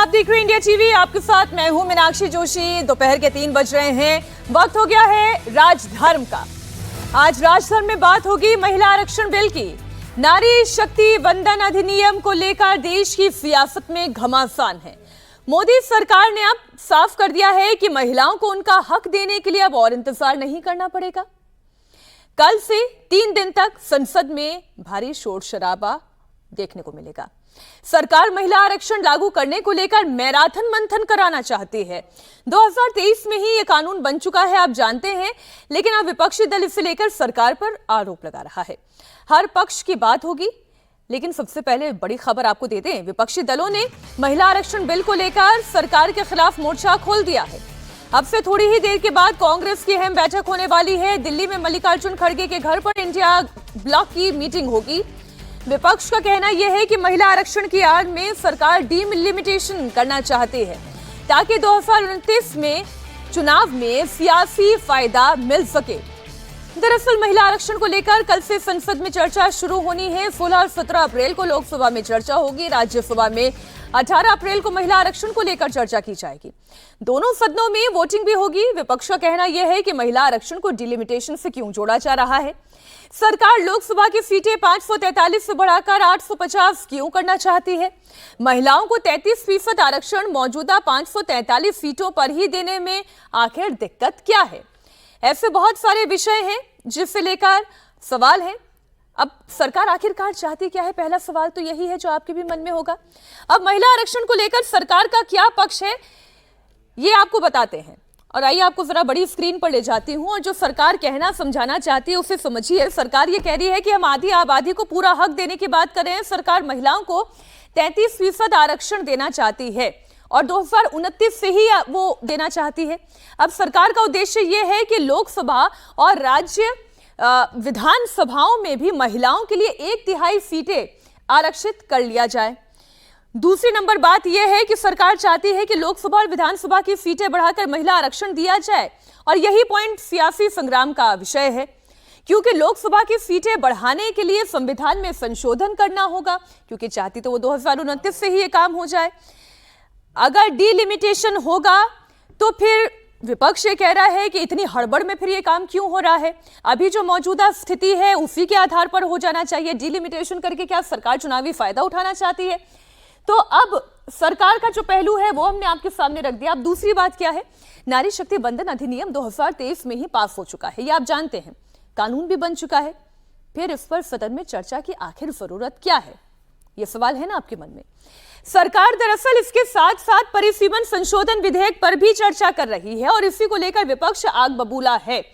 आप देख रहे हैं इंडिया टीवी। आपके साथ मैं हूं मीनाक्षी जोशी। दोपहर के 3 बज रहे हैं। वक्त हो गया है राजधर्म का। आज राजधर्म में बात होगी महिला आरक्षण बिल की। नारी शक्ति वंदन अधिनियम को लेकर देश की सियासत में घमासान है। मोदी सरकार ने अब साफ कर दिया है कि महिलाओं को उनका हक देने के लिए अब और इंतजार नहीं करना पड़ेगा। कल से 3 दिन तक संसद में भारी शोर शराबा देखने को मिलेगा। सरकार महिला आरक्षण लागू करने को लेकर मैराथन मंथन कराना चाहती है। 2023 में ही यह कानून बन चुका है, आप जानते हैं, लेकिन अब विपक्षी दल इसे लेकर सरकार पर आरोप लगा रहा है। हर पक्ष की बात होगी, लेकिन सबसे पहले बड़ी खबर आपको दे दें। विपक्षी दलों ने महिला आरक्षण बिल को लेकर सरकार के खिलाफ मोर्चा खोल दिया है। अब से थोड़ी ही देर के बाद कांग्रेस की अहम बैठक होने वाली है। दिल्ली में मल्लिकार्जुन खड़गे के घर पर इंडिया ब्लॉक की मीटिंग होगी। विपक्ष का कहना यह है कि महिला आरक्षण की आड़ में सरकार डीलिमिटेशन करना चाहती है ताकि 2029 में चुनाव में सियासी फायदा मिल सके। दरअसल महिला आरक्षण को लेकर कल से संसद में चर्चा शुरू होनी है। 16 और 17 अप्रैल को लोकसभा में चर्चा होगी। राज्यसभा में 18 अप्रैल को महिला आरक्षण को लेकर चर्चा की जाएगी। दोनों सदनों में वोटिंग भी होगी। विपक्ष का कहना यह है कि महिला आरक्षण को डिलिमिटेशन से क्यों जोड़ा जा रहा है। सरकार लोकसभा की सीटें 543 से बढ़ाकर 850 क्यों करना चाहती है। महिलाओं को 33% आरक्षण मौजूदा 543 सीटों पर ही देने में आखिर दिक्कत क्या है। ऐसे बहुत सारे विषय हैं जिसे लेकर सवाल है। अब सरकार आखिरकार चाहती क्या है, पहला सवाल तो यही है जो आपके भी मन में होगा। अब महिला आरक्षण को लेकर सरकार का क्या पक्ष है, ये आपको बताते हैं। और आइए आपको जरा बड़ी स्क्रीन पर ले जाती हूं और जो सरकार कहना समझाना चाहती है उसे समझिए। सरकार ये कह रही है कि हम आधी आबादी को पूरा हक देने की बात कर रहे हैं। सरकार महिलाओं को 33% आरक्षण देना चाहती है और 2029 से ही वो देना चाहती है। अब सरकार का उद्देश्य यह है कि लोकसभा और राज्य विधानसभाओं में भी महिलाओं के लिए 1/3 सीटें आरक्षित कर लिया जाए। दूसरी नंबर बात यह है कि सरकार चाहती है कि लोकसभा और विधानसभा की सीटें बढ़ाकर महिला आरक्षण दिया जाए और यही पॉइंट सियासी संग्राम का विषय है, क्योंकि लोकसभा की सीटें बढ़ाने के लिए संविधान में संशोधन करना होगा, क्योंकि चाहती तो वो 2029 से ही ये काम हो जाए। अगर डिलिमिटेशन होगा तो फिर विपक्ष ये कह रहा है कि इतनी हड़बड़ में फिर ये काम क्यों हो रहा है। अभी जो मौजूदा स्थिति है उसी के आधार पर हो जाना चाहिए। डिलिमिटेशन करके क्या सरकार चुनावी फायदा उठाना चाहती है? तो अब सरकार का जो पहलू है वो हमने आपके सामने रख दिया। अब दूसरी बात क्या है, नारी शक्ति वंदन अधिनियम 2023 में ही पास हो चुका है, ये आप जानते हैं, कानून भी बन चुका है। फिर इस पर सदन में चर्चा की आखिर जरूरत क्या है, ये सवाल है ना आपके मन में। सरकार दरअसल इसके साथ साथ परिसीमन संशोधन विधेयक पर भी चर्चा कर रही है और इसी को लेकर विपक्ष आग बबूला है।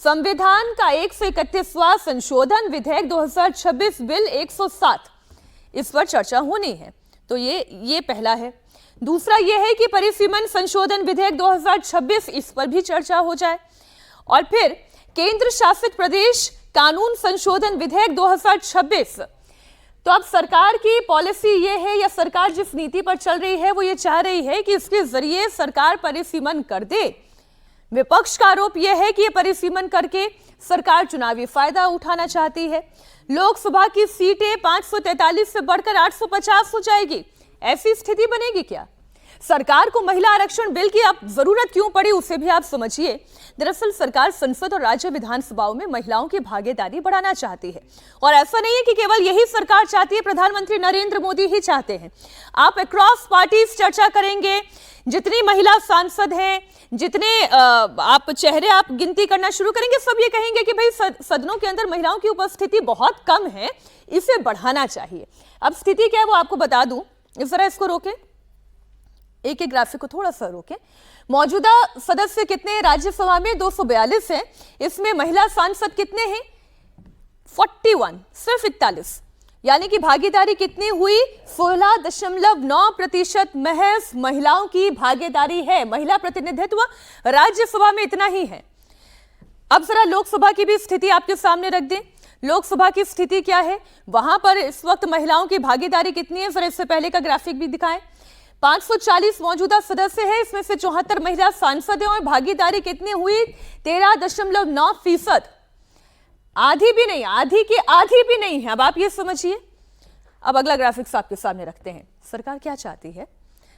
संविधान का 131वां संशोधन विधेयक 2026 बिल 107, इस पर चर्चा होनी है। तो ये पहला है। दूसरा यह है कि परिसीमन संशोधन विधेयक 2026, इस पर भी चर्चा हो जाए। और फिर केंद्र शासित प्रदेश कानून संशोधन विधेयक 2026। तो अब सरकार की पॉलिसी ये है, या सरकार जिस नीति पर चल रही है वो ये चाह रही है कि इसके जरिए सरकार परिसीमन कर दे। विपक्ष का आरोप यह है कि ये परिसीमन करके सरकार चुनावी फायदा उठाना चाहती है। लोकसभा की सीटें 543 से बढ़कर 850 हो जाएगी। ऐसी स्थिति बनेगी क्या? सरकार को महिला आरक्षण बिल की अब जरूरत क्यों पड़ी, उसे भी आप समझिए। दरअसल सरकार संसद और राज्य विधानसभाओं में महिलाओं की भागीदारी बढ़ाना चाहती है। और ऐसा नहीं है कि केवल यही सरकार चाहती है, प्रधानमंत्री नरेंद्र मोदी ही चाहते हैं। आप अक्रॉस पार्टीज चर्चा करेंगे, जितनी महिला सांसद हैं, जितने आप चेहरे आप गिनती करना शुरू करेंगे, सब ये कहेंगे कि भाई सदनों के अंदर महिलाओं की उपस्थिति बहुत कम है, इसे बढ़ाना चाहिए। अब स्थिति क्या है वो आपको बता दूं, जरा इसको रोके, एक एक ग्राफिक को थोड़ा सा रोके। मौजूदा सदस्य कितने हैं राज्यसभा में? 242 हैं। इसमें महिला सांसद कितने हैं? 41, सिर्फ 41। यानी कि भागीदारी कितनी हुई? 16.9% महज महिलाओं की भागीदारी है। महिला प्रतिनिधित्व राज्यसभा में इतना ही है। अब जरा लोकसभा की भी स्थिति आपके सामने रख दें। लोकसभा की स्थिति क्या है, वहां पर इस वक्त महिलाओं की भागीदारी कितनी है? फिर इससे पहले का ग्राफिक भी दिखाएं। 540 मौजूदा सदस्य हैं, इसमें से 74 महिला सांसद हैं और भागीदारी कितनी हुई? 13.9%। आधी भी नहीं, आधी की आधी भी नहीं है। अब आप ये समझिए। अब अगला ग्राफिक्स आपके सामने रखते हैं। सरकार क्या चाहती है?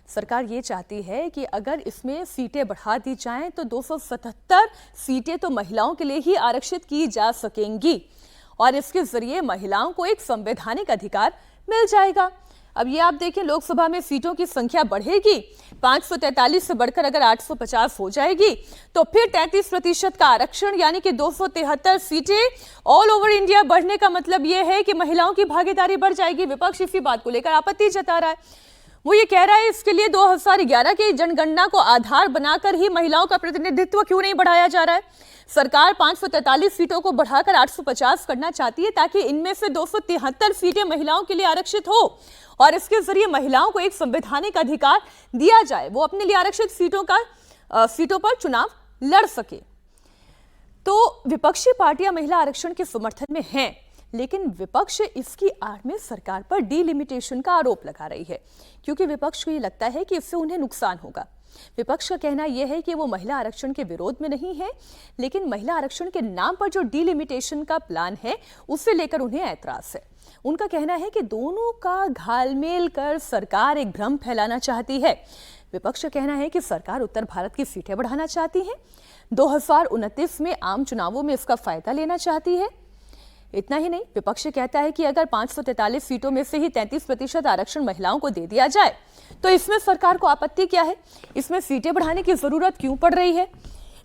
सरकार ये चाहती है कि अगर इसमें सीटें बढ़ा दी जाएं तो 277 सीटें तो महिलाओं के लिए ही आरक्षित की जा सकेंगी और इसके जरिए महिलाओं को एक संवैधानिक अधिकार मिल जाएगा। अब ये आप देखें, लोकसभा में सीटों की संख्या बढ़ेगी, 543 से बढ़कर अगर 850 हो जाएगी तो फिर 33% का आरक्षण यानी कि 273 सीटें ऑल ओवर इंडिया बढ़ने का मतलब ये है कि महिलाओं की भागीदारी बढ़ जाएगी। विपक्ष इसी बात को लेकर आपत्ति जता रहा है। वो ये कह रहा है इसके लिए 2011 की जनगणना को आधार बनाकर ही महिलाओं का प्रतिनिधित्व क्यों नहीं बढ़ाया जा रहा है। सरकार 543 सीटों को बढ़ाकर 850 करना चाहती है ताकि इनमें से 273 सीटें महिलाओं के लिए आरक्षित हो और इसके जरिए महिलाओं को एक संवैधानिक अधिकार दिया जाए, वो अपने लिए आरक्षित सीटों पर चुनाव लड़ सके। तो विपक्षी पार्टियां महिला आरक्षण के समर्थन में हैं, लेकिन विपक्ष इसकी आड़ में सरकार पर डीलिमिटेशन का आरोप लगा रही है क्योंकि विपक्ष को ये लगता है कि इससे उन्हें नुकसान होगा। विपक्ष का कहना यह है कि वो महिला आरक्षण के विरोध में नहीं है, लेकिन महिला आरक्षण के नाम पर जो डीलिमिटेशन का प्लान है उससे लेकर उन्हें ऐतराज है। उनका कहना है कि दोनों का घालमेल कर सरकार एक भ्रम फैलाना चाहती है। विपक्ष का कहना है कि सरकार उत्तर भारत की सीटें बढ़ाना चाहती है, 2029 में आम चुनावों में इसका फायदा लेना चाहती है। इतना ही नहीं, विपक्ष कहता है कि अगर 543 सीटों में से ही 33% आरक्षण महिलाओं को दे दिया जाए तो इसमें सरकार को आपत्ति क्या है, इसमें सीटें बढ़ाने की जरूरत क्यों पड़ रही है।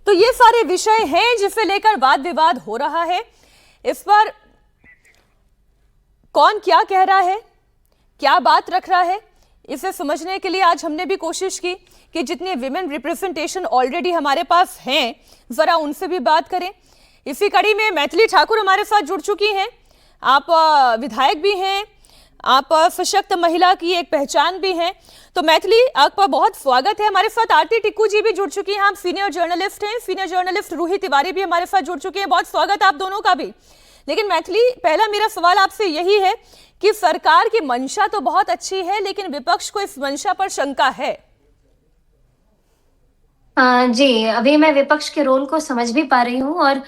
तो ये सारे विषय हैं जिसे लेकर वाद विवाद हो रहा है। इस पर कौन क्या कह रहा है, क्या बात रख रहा है, इसे समझने के लिए आज हमने भी कोशिश की कि जितने विमेन रिप्रेजेंटेशन ऑलरेडी हमारे पास हैं जरा उनसे भी बात करें। इसी कड़ी में मैथिली ठाकुर हमारे साथ जुड़ चुकी हैं। आप विधायक भी हैं, आप सशक्त महिला की एक पहचान भी हैं। तो मैथिली, आपका बहुत स्वागत है। हमारे साथ आरती टिक्कू जी भी जुड़ चुकी हैं, आप सीनियर जर्नलिस्ट हैं। सीनियर जर्नलिस्ट रूही तिवारी भी हमारे साथ जुड़ चुके हैं। बहुत स्वागत आप दोनों का भी। लेकिन मैथिली, पहला मेरा सवाल आपसे यही है कि सरकार की मंशा तो बहुत अच्छी है, लेकिन विपक्ष को इस मंशा पर शंका है। जी, अभी मैं विपक्ष के रोल को समझ भी पा रही हूँ और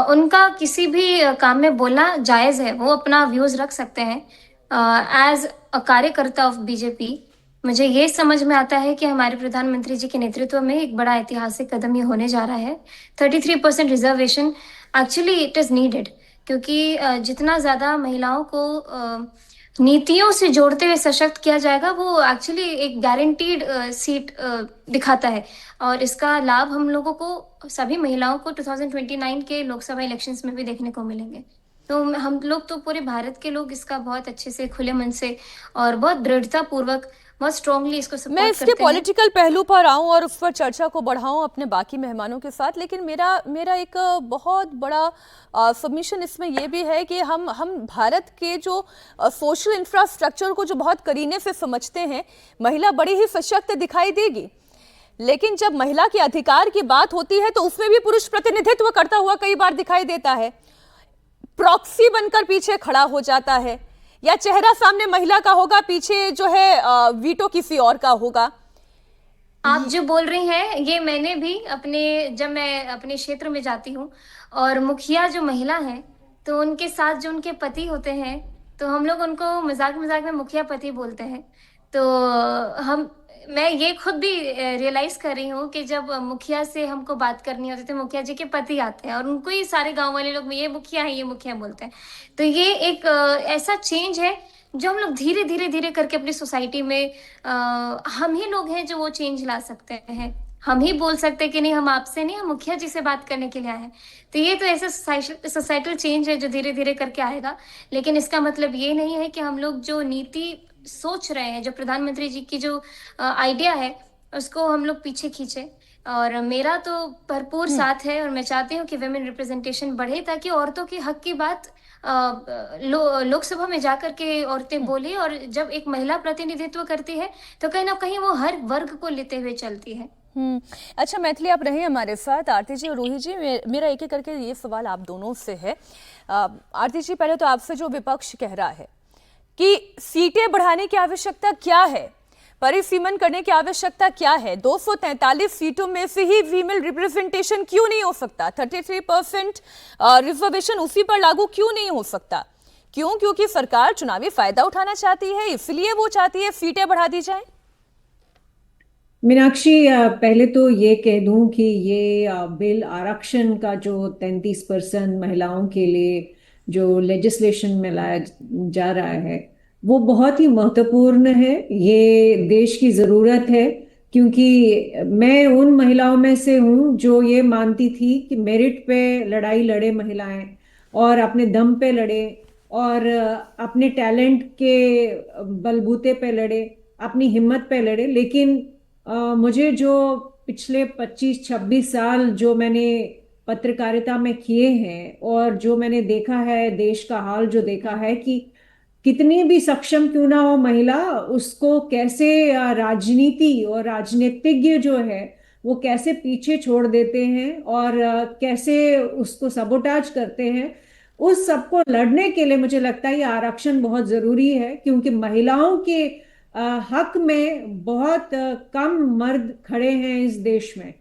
उनका किसी भी काम में बोलना जायज़ है, वो अपना व्यूज़ रख सकते हैं। एज़ अ कार्यकर्ता ऑफ बीजेपी मुझे ये समझ में आता है कि हमारे प्रधानमंत्री जी के नेतृत्व में एक बड़ा ऐतिहासिक कदम ये होने जा रहा है। 33% reservation actually it is needed क्योंकि जितना ज़्यादा महिलाओं को नीतियों से जोड़ते हुए सशक्त किया जाएगा वो एक्चुअली एक गारंटीड सीट दिखाता है और इसका लाभ हम लोगों को, सभी महिलाओं को 2029 के लोकसभा इलेक्शंस में भी देखने को मिलेंगे। तो हम लोग तो पूरे भारत के लोग इसका बहुत अच्छे से, खुले मन से और बहुत दृढ़ता पूर्वक, बहुत स्ट्रांगली इसको सपोर्ट करते हैं। मैं इसके पॉलिटिकल पहलू पर आऊं और उस पर चर्चा को बढ़ाऊं अपने बाकी मेहमानों के साथ, लेकिन मेरा एक बहुत बड़ा सबमिशन इसमें यह भी है कि हम भारत के जो सोशल इंफ्रास्ट्रक्चर को जो बहुत करीने से समझते हैं, महिला बड़ी ही सशक्त दिखाई देगी, लेकिन जब महिला के अधिकार की बात होती है तो उसमें भी पुरुष प्रतिनिधित्व करता हुआ कई बार दिखाई देता है, प्रॉक्सी बनकर पीछे खड़ा हो जाता है, या चेहरा सामने महिला का होगा, पीछे जो है वीटो किसी और का होगा। आप जो बोल रही हैं ये मैंने भी जब मैं अपने क्षेत्र में जाती हूँ और मुखिया जो महिला है तो उनके साथ जो उनके पति होते हैं तो हम लोग उनको मजाक मजाक में मुखिया पति बोलते हैं। तो मैं ये खुद भी रियलाइज कर रही हूँ कि जब मुखिया से हमको बात करनी होती है तो मुखिया जी के पति आते हैं और उनको ही सारे गांव वाले लोग ये मुखिया है, ये मुखिया बोलते हैं। तो ये एक ऐसा चेंज है जो हम लोग धीरे धीरे धीरे करके अपनी सोसाइटी में हम ही लोग हैं जो वो चेंज ला सकते हैं। हम ही बोल सकते हैं कि नहीं, हम आपसे नहीं, हम मुखिया जी से बात करने के लिए आए हैं। तो ये तो ऐसा सोसाइटल चेंज है जो धीरे धीरे करके आएगा, लेकिन इसका मतलब ये नहीं है कि हम लोग जो नीति सोच रहे हैं, जो प्रधानमंत्री जी की जो आइडिया है उसको हम लोग पीछे खींचे। और मेरा तो भरपूर साथ है और मैं चाहती हूँ कि वुमेन रिप्रेजेंटेशन बढ़े ताकि औरतों के हक की बात लोकसभा में जाकर के औरतें बोले, और जब एक महिला प्रतिनिधित्व करती है तो कहीं ना कहीं वो हर वर्ग को लेते हुए चलती है। अच्छा मैथिली, आप रहे हमारे साथ। आरती जी और रूही जी, मेरा एक एक करके ये सवाल आप दोनों से है। आरती जी, पहले तो आपसे जो विपक्ष कह रहा है कि सीटें बढ़ाने की आवश्यकता क्या है, परिसीमन करने की आवश्यकता क्या है, 243 सीटों में से ही फीमेल रिप्रेजेंटेशन क्यों नहीं हो सकता, 33% रिजर्वेशन उसी पर लागू क्यों नहीं हो सकता? क्यों? क्योंकि सरकार चुनावी फायदा उठाना चाहती है, इसलिए वो चाहती है सीटें बढ़ा दी जाए। मीनाक्षी, पहले तो ये कह दूं कि ये बिल आरक्षण का जो 33% महिलाओं के लिए जो लेजिस्लेशन में लाया जा रहा है वो बहुत ही महत्वपूर्ण है। ये देश की ज़रूरत है, क्योंकि मैं उन महिलाओं में से हूँ जो ये मानती थी कि मेरिट पे लड़ाई लड़े महिलाएं और अपने दम पे लड़े और अपने टैलेंट के बलबूते पे लड़े, अपनी हिम्मत पे लड़े। लेकिन मुझे जो पिछले 25-26 साल जो मैंने पत्रकारिता में किए हैं और जो मैंने देखा है, देश का हाल जो देखा है कि कितनी भी सक्षम क्यों ना हो महिला, उसको कैसे राजनीति और राजनीतिज्ञ जो है वो कैसे पीछे छोड़ देते हैं और कैसे उसको सबोटाज करते हैं। उस सबको लड़ने के लिए मुझे लगता है ये आरक्षण बहुत जरूरी है, क्योंकि महिलाओं के हक में बहुत कम मर्द खड़े हैं इस देश में।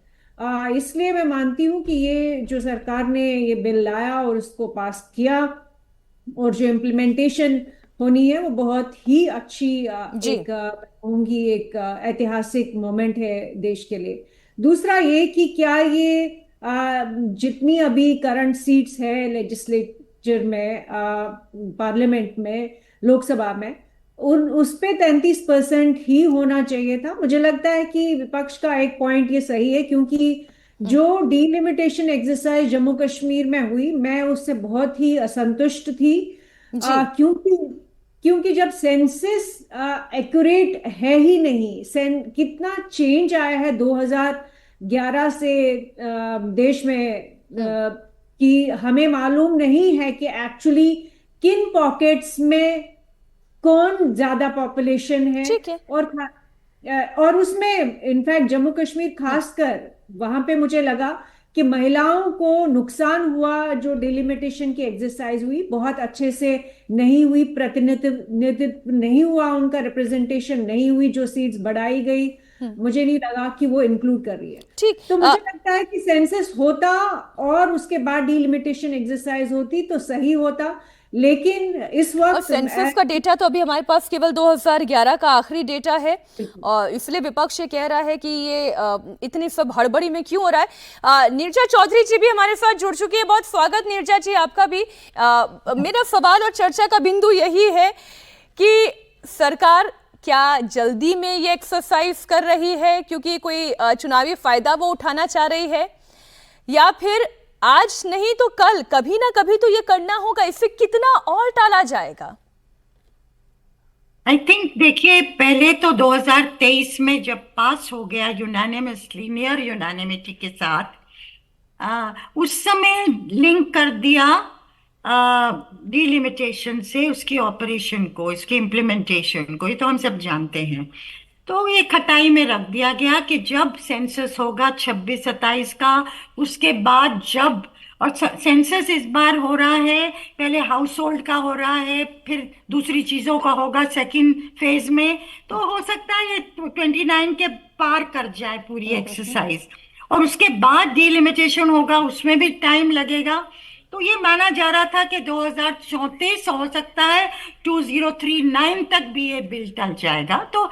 इसलिए मैं मानती हूँ कि ये जो सरकार ने ये बिल लाया और उसको पास किया और जो इम्प्लीमेंटेशन होनी है वो बहुत ही अच्छी जी। एक होंगी, एक ऐतिहासिक मोमेंट है देश के लिए। दूसरा ये कि क्या ये जितनी अभी करंट सीट्स है लेजिस्लेचर में, पार्लियामेंट में, लोकसभा में, उन उस पे 33% ही होना चाहिए था। मुझे लगता है कि विपक्ष का एक पॉइंट ये सही है, क्योंकि जो डीलिमिटेशन एक्सरसाइज जम्मू कश्मीर में हुई, मैं उससे बहुत ही असंतुष्ट थी। जी। क्योंकि क्योंकि जब सेंसस एक्यूरेट है ही नहीं, कितना चेंज आया है 2011 से देश में, कि हमें मालूम नहीं है कि एक्चुअली किन पॉकेट्स में कौन ज्यादा पॉपुलेशन है। ठीक है। और उसमें इनफैक्ट जम्मू कश्मीर खासकर वहां पे मुझे लगा कि महिलाओं को नुकसान हुआ। जो डिलिमिटेशन की एक्सरसाइज हुई बहुत अच्छे से नहीं हुई, प्रतिनिधित्व नहीं हुआ, उनका रिप्रेजेंटेशन नहीं हुई। जो सीट्स बढ़ाई गई मुझे नहीं लगा कि वो इंक्लूड कर रही है। ठीक। तो मुझे लगता है कि सेंसस होता और उसके बाद डिलिमिटेशन एक्सरसाइज होती तो सही होता, लेकिन इस और वक्त सेंसस का डेटा तो अभी हमारे पास केवल 2011 का आखिरी डेटा है, और इसलिए विपक्ष ये कह रहा है कि ये इतनी सब हड़बड़ी में क्यों हो रहा है। नीरजा चौधरी जी भी हमारे साथ जुड़ चुकी है। बहुत स्वागत नीरजा जी आपका भी। मेरा सवाल और चर्चा का बिंदु यही है कि सरकार क्या जल्दी में ये एक्सरसाइज कर रही है क्योंकि कोई चुनावी फायदा वो उठाना चाह रही है, या फिर आज नहीं तो कल कभी ना कभी तो ये करना होगा? इसे कितना और टाला जाएगा? आई थिंक देखिए, पहले तो 2023 में जब पास हो गया यूनानिमसली, नियर यूनानिमिटी के साथ, उस समय लिंक कर दिया डिलिमिटेशन से उसकी ऑपरेशन को, इसकी इम्प्लीमेंटेशन को। ये तो हम सब जानते हैं। तो ये खटाई में रख दिया गया कि जब सेंसस होगा 26-27 का, उसके बाद जब, और सेंसस इस बार हो रहा है, पहले हाउस होल्ड का हो रहा है, फिर दूसरी चीजों का होगा सेकंड फेज में। तो हो सकता है ये 29 के पार कर जाए पूरी एक्सरसाइज, और उसके बाद डिलिमिटेशन होगा, उसमें भी टाइम लगेगा। तो ये माना जा रहा था कि 2034 हो सकता है, 2039 तक भी ये बिल टल जाएगा। तो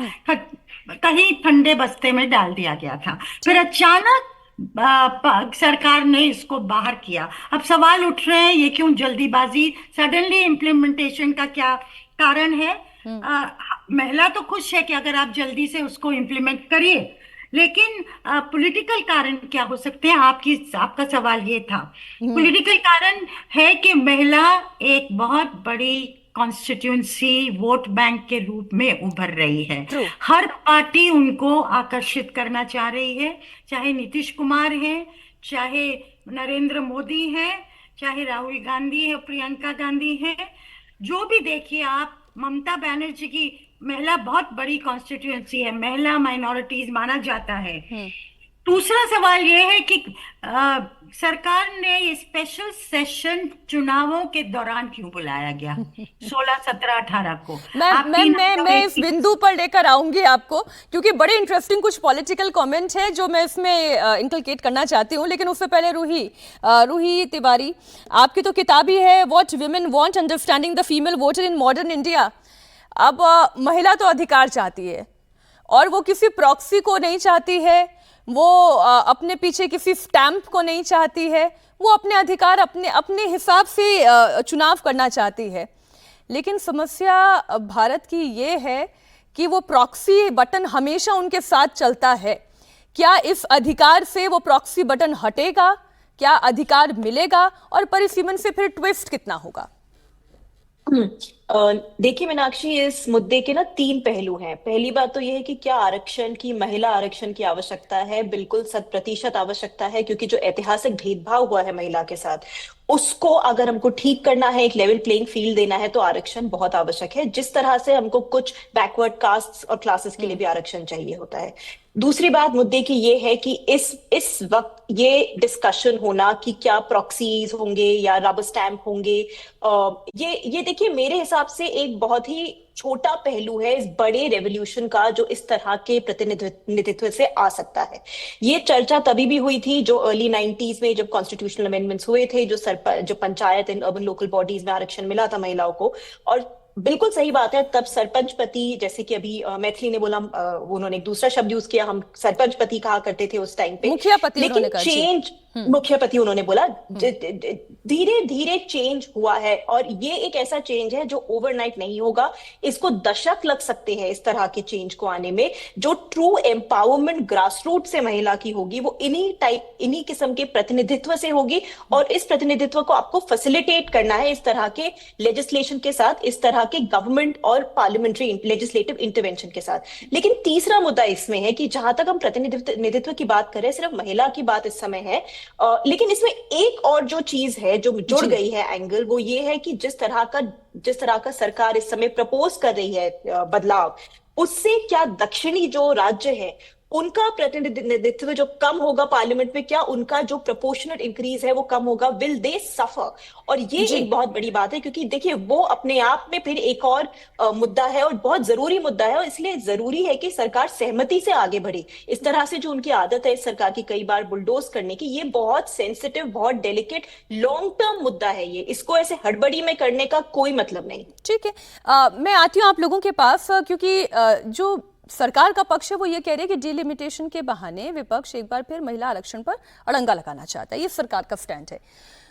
कहीं फंडे बस्ते में डाल दिया गया था। फिर अचानक सरकार ने इसको बाहर किया। अब सवाल उठ रहे हैं, ये क्यों जल्दीबाजी, सडनली इम्प्लीमेंटेशन का क्या कारण है? महिला तो खुश है कि अगर आप जल्दी से उसको इम्प्लीमेंट करिए, लेकिन पॉलिटिकल कारण क्या हो सकते हैं? आपका सवाल ये था। पॉलिटिकल कारण है कि महिला एक बहुत बड़ी कॉन्स्टिट्यूंसी वोट बैंक के रूप में उभर रही है। हर पार्टी उनको आकर्षित करना चाह रही है, चाहे नीतीश कुमार है, चाहे नरेंद्र मोदी है, चाहे राहुल गांधी है, प्रियंका गांधी है, जो भी देखिए आप, ममता बनर्जी की महिला बहुत बड़ी कॉन्स्टिट्यूंसी है, महिला माइनॉरिटीज माना जाता है। दूसरा सवाल यह है कि सरकार ने ये स्पेशल सेशन चुनावों के दौरान क्यों बुलाया गया 16, 17, 18 को? मैं इस बिंदु पर लेकर आऊंगी आपको, क्योंकि बड़े इंटरेस्टिंग कुछ पॉलिटिकल कमेंट है जो मैं इसमें इंकलकेट करना चाहती हूँ। लेकिन उससे पहले रूही तिवारी, आपकी तो किताब ही है what women want, understanding the female voter in modern India. अब महिला तो अधिकार चाहती है और वो किसी प्रॉक्सी को नहीं चाहती है, वो अपने पीछे किसी स्टैंप को नहीं चाहती है, वो अपने अधिकार अपने अपने हिसाब से चुनाव करना चाहती है। लेकिन समस्या भारत की ये है कि वो प्रॉक्सी बटन हमेशा उनके साथ चलता है। क्या इस अधिकार से वो प्रॉक्सी बटन हटेगा? क्या अधिकार मिलेगा? और परिसीमन से फिर ट्विस्ट कितना होगा? देखिए मीनाक्षी, इस मुद्दे के ना तीन पहलू हैं। पहली बात तो यह है कि क्या आरक्षण की, महिला आरक्षण की आवश्यकता है? बिल्कुल 100% आवश्यकता है, क्योंकि जो ऐतिहासिक भेदभाव हुआ है महिला के साथ, उसको अगर हमको ठीक करना है, एक लेवल प्लेइंग फील्ड देना है, तो आरक्षण बहुत आवश्यक है। जिस तरह से हमको कुछ बैकवर्ड कास्ट और क्लासेस के लिए भी आरक्षण चाहिए होता है। दूसरी बात मुद्दे की ये है कि इस वक्त ये डिस्कशन होना कि क्या प्रॉक्सीज होंगे या रबर स्टैंप होंगे, ये देखिए मेरे हिसाब से एक बहुत ही छोटा पहलू है इस बड़े रेवोल्यूशन का, जो इस तरह के प्रतिनिधित्व से आ सकता है। ये चर्चा तभी भी हुई थी जो अर्ली 90s में, जब कॉन्स्टिट्यूशनल अमेंडमेंट्स हुए थे, जो panchayat and urban local bodies में आरक्षण मिला था महिलाओं को। और बिल्कुल सही बात है, तब सरपंच पति, जैसे कि अभी मैथिली ने बोला, उन्होंने एक दूसरा शब्द यूज किया, हम सरपंच पति कहा करते थे उस टाइम पे, मुखिया पति लेकिन उन्होंने कहा। चेंज, मुखिया पति उन्होंने बोला, धीरे धीरे चेंज हुआ है। और ये एक ऐसा चेंज है जो ओवरनाइट नहीं होगा, इसको दशक लग सकते हैं इस तरह के चेंज को आने में। जो ट्रू एम्पावरमेंट ग्रासरूट से महिला की होगी, वो इन्हीं किस्म के प्रतिनिधित्व से होगी। और इस प्रतिनिधित्व को आपको फैसिलिटेट करना है इस तरह के लेजिस्लेशन के साथ, इस तरह के गवर्नमेंट और पार्लियामेंट्री लेजिस्लेटिव इंटरवेंशन के साथ। लेकिन तीसरा मुद्दा इसमें है कि जहां तक हम प्रतिनिधित्व की बात करें, सिर्फ महिला की बात इस समय है, लेकिन इसमें एक और जो चीज है जो जुड़ गई है एंगल, वो ये है कि जिस तरह का सरकार इस समय प्रपोज कर रही है बदलाव, उससे क्या दक्षिणी जो राज्य है उनका प्रतिनिधित्व जो कम होगा पार्लियामेंट में, क्या उनका जो प्रोपोर्शनल इंक्रीज है वो कम होगा? विल दे सफर? और ये एक बहुत बड़ी बात है, क्योंकि देखिए वो अपने आप में फिर एक और मुद्दा है और बहुत जरूरी मुद्दा है। और इसलिए जरूरी है कि सरकार सहमति से आगे बढ़े। इस तरह से जो उनकी आदत है इस सरकार की कई बार बुलडोज करने की, ये बहुत सेंसिटिव, बहुत डेलिकेट, लॉन्ग टर्म मुद्दा है ये। इसको ऐसे हड़बड़ी में करने का कोई मतलब नहीं। ठीक है, मैं आती हूँ आप लोगों के पास, क्योंकि जो सरकार का पक्ष है वो ये कह रही है कि डिलिमिटेशन के बहाने विपक्ष एक बार फिर महिला आरक्षण पर अड़ंगा लगाना चाहता है। ये सरकार का स्टैंड है।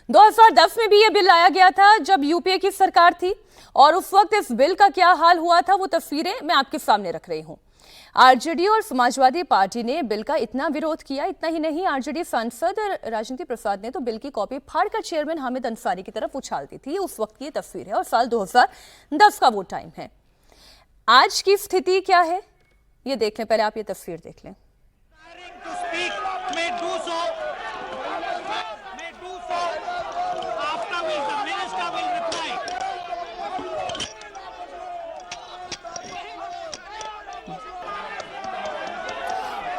2010 में भी ये बिल लाया गया था जब यूपीए की सरकार थी, और उस वक्त इस बिल का क्या हाल हुआ था वो तस्वीरें मैं आपके सामने रख रही हूं। आरजेडी और समाजवादी पार्टी ने बिल का इतना विरोध किया। इतना ही नहीं, आरजेडी सांसद राजनीति प्रसाद ने तो बिल की कॉपी फाड़कर चेयरमैन हामिद अंसारी की तरफ उछाल दी थी। उस वक्त की तस्वीर है और साल 2010 का वो टाइम है। आज की स्थिति क्या है ये देख लें, पहले आप ये तस्वीर देख लें।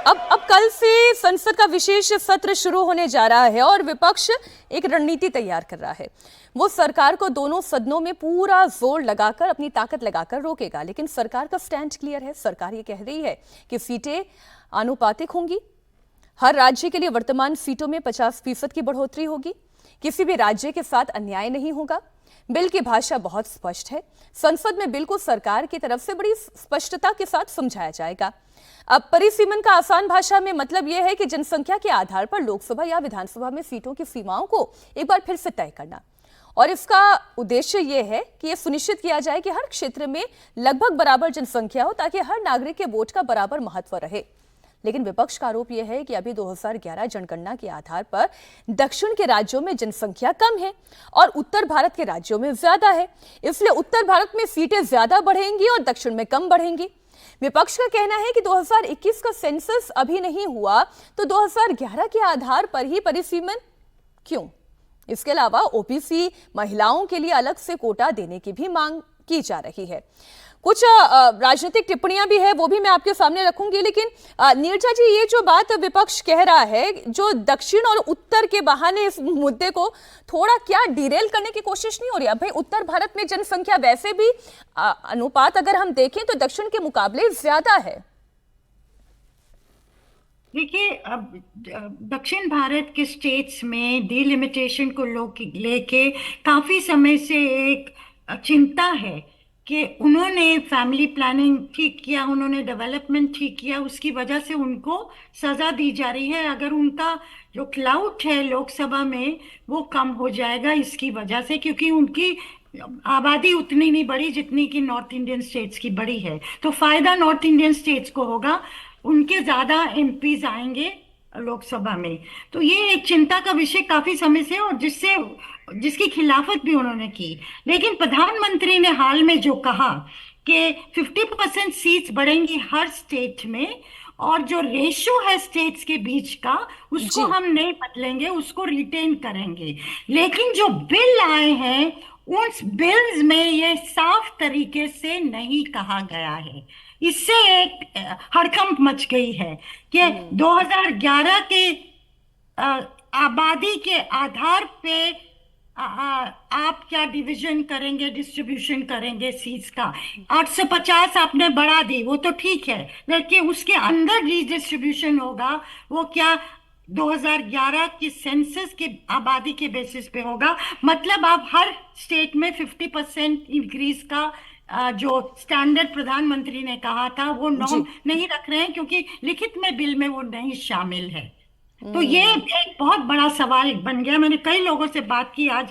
अब कल से संसद का विशेष सत्र शुरू होने जा रहा है और विपक्ष एक रणनीति तैयार कर रहा है। वो सरकार को दोनों सदनों में पूरा जोर लगाकर, अपनी ताकत लगाकर रोकेगा। लेकिन सरकार का स्टैंड क्लियर है। सरकार ये कह रही है कि सीटें आनुपातिक होंगी। हर राज्य के लिए वर्तमान सीटों में 50% की बढ़ोतरी होगी। किसी भी राज्य के साथ अन्याय नहीं होगा। बिल की भाषा बहुत स्पष्ट है। संसद में बिल को सरकार की तरफ से बड़ी स्पष्टता के साथ समझाया जाएगा। अब परिसीमन का आसान भाषा में मतलब यह है कि जनसंख्या के आधार पर लोकसभा या विधानसभा में सीटों की सीमाओं को एक बार फिर से तय करना। और इसका उद्देश्य यह है कि यह सुनिश्चित किया जाए कि हर क्षेत्र में लगभग बराबर जनसंख्या हो, ताकि हर नागरिक के वोट का बराबर महत्व रहे। लेकिन विपक्ष का आरोप यह है कि अभी 2011 जनगणना के आधार पर दक्षिण के राज्यों में जनसंख्या कम है और उत्तर भारत के राज्यों में ज्यादा है, इसलिए उत्तर भारत में सीटें ज्यादा बढ़ेंगी और दक्षिण में कम बढ़ेंगी। विपक्ष का कहना है कि 2021 का सेंसस अभी नहीं हुआ तो 2011 के आधार पर ही परिसीमन क्यों? इसके अलावा ओबीसी महिलाओं के लिए अलग से कोटा देने की भी मांग की जा रही है। कुछ राजनीतिक टिप्पणियां भी है, वो भी मैं आपके सामने रखूंगी। लेकिन नीरजा जी, ये जो बात विपक्ष कह रहा है, जो दक्षिण और उत्तर के बहाने इस मुद्दे को थोड़ा क्या डिरेल करने की कोशिश नहीं हो रही? अब भाई उत्तर भारत में जनसंख्या वैसे भी अनुपात अगर हम देखें तो दक्षिण के मुकाबले ज्यादा है। देखिए, अब दक्षिण भारत के स्टेट्स में डिलिमिटेशन को लेके काफी समय से एक चिंता है। कि उन्होंने फैमिली प्लानिंग ठीक किया, उन्होंने डेवलपमेंट ठीक किया, उसकी वजह से उनको सजा दी जा रही है। अगर उनका जो क्लाउट है लोकसभा में वो कम हो जाएगा इसकी वजह से, क्योंकि उनकी आबादी उतनी नहीं बढ़ी जितनी कि नॉर्थ इंडियन स्टेट्स की बड़ी है। तो फायदा नॉर्थ इंडियन स्टेट्स को होगा, उनके ज्यादा एमपीज आएंगे लोकसभा में। तो ये एक चिंता का विषय काफी समय से, और जिसकी खिलाफत भी उन्होंने की। लेकिन प्रधानमंत्री ने हाल में जो कहा कि 50% सीट्स बढ़ेंगी हर स्टेट में, और जो रेशो है स्टेट्स के बीच का उसको हम नहीं बदलेंगे, उसको रिटेन करेंगे। लेकिन जो बिल आए हैं उन बिल्स में ये साफ तरीके से नहीं कहा गया है। इससे एक हड़कंप मच गई है कि 2011 के आबादी के आधार पे आप क्या डिवीजन करेंगे, डिस्ट्रीब्यूशन करेंगे सीट्स का। 850 आपने बढ़ा दी, वो तो ठीक है, लेकिन उसके अंदर डिस्ट्रीब्यूशन होगा वो क्या 2011 की सेंसस के आबादी के बेसिस पे होगा। मतलब आप हर स्टेट में 50% इंक्रीज का जो स्टैंडर्ड प्रधानमंत्री ने कहा था वो नॉर्म नहीं रख रहे हैं, क्योंकि लिखित में बिल में वो नहीं शामिल है। तो ये एक बहुत बड़ा सवाल बन गया। मैंने कई लोगों से बात की आज